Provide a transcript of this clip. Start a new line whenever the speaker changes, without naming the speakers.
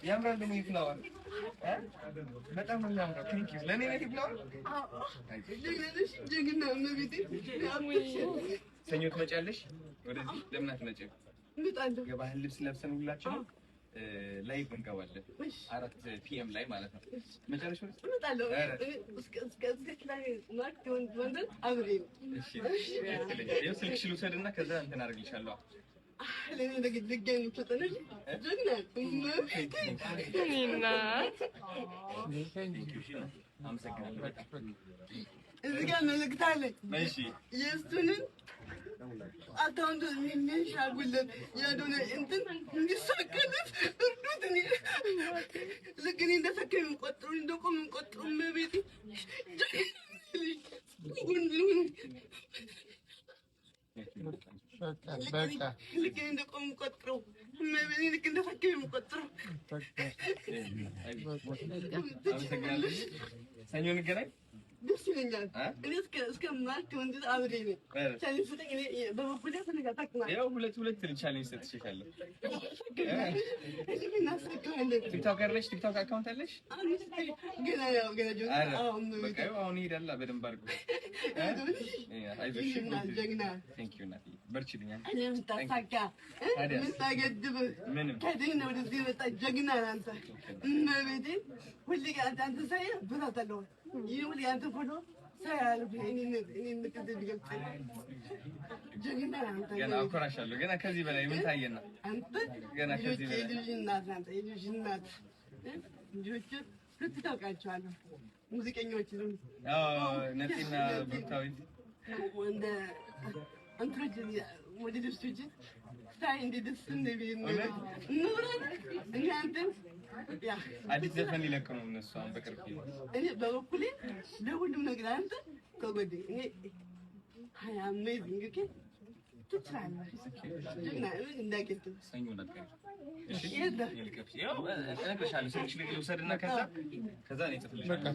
ያምራል ደግሞ ይፍላዋል በጣም ነው የሚያምረው። ቴንክ ዩ ለኔ ነው ይፍላዋል። ሰኞ ትመጫለሽ ወደዚህ? ለምን አትመጪም? የባህል ልብስ ለብሰን ሁላችንም ላይቭ እንገባለን 4 PM ላይ ማለት ነው። መጨረሻው እመጣለሁ። ስልክሽ ልውሰድና ከዛ እንትን አደርግልሻለሁ። እዚህ ጋር መልዕክት አለኝ። የእሱንን አካውንት የሚሻጉለት ያልሆነ እንትን እንዲሳካለት እርዱት። ልክ እኔ እንደሰከኝ የምቆጥሩ እንደቆም የምቆጥሩ መቤት ልክ እኔ እንደቆም የምቆጥረው መቤት ልክ እንደሰከኝ የምቆጥረው። ሰኞ እንገናኝ። ደስ ይለኛል። እኔ እስከ ማርክ ወንድ አብሬ ነኝ። ቻሌንጅ ሰጠኝ። እኔ በበኩሌ ተነጋግረን ያው ሁለት ቻሌንጅ ሰጥቼሻለሁ። ቲክቶክ አለሽ? ቲክቶክ አካውንት አለሽ? ገና በቃ አሁን ይሄዳል። በደንብ አድርጎ አይዞሽ። ጀግና ቴንክ ዩ ናቲ። በርቺልኝ። እኔም ታሳካ ምታገድብ ከደህና ወደዚህ መጣ ጀግና አንተ እመቤቴ ሁሌ አንተ ሳይ ብራታለሁ ይሁን ያንተ ፎቶ ሳያል እኔን ከዚህ ገብቼ ጀግና አንተ ገና አኮራሻለሁ። ገና ከዚህ በላይ ምን ታየና አንተ ገና ከዚህ በላይ ልጅ እናት ልጆች ልትታውቃቸዋለሁ። ሙዚቀኞች ነው ነፂና ብሩክታዊት ወንደ አንትሮጅ ወደ ደስቶች ሳይ እንደ ደስ እንደሚል ኑረን እናንተ ያ አዲስ ዘፈን ሊለቅ ነው እነሱ አሁን በቅርብ እኔ በበኩሌ ለሁሉም ነገር አንተ ከጎዴ እኔ አሜዚንግ ኦኬ ትችላለህ። ጀግና እንዳገት ሰኞ ነበር። እሺ ይልከፍ ያው እነግርሻለሁ። ስልክሽ ልውሰድና ከዛ እኔ ጽፍልሻለሁ።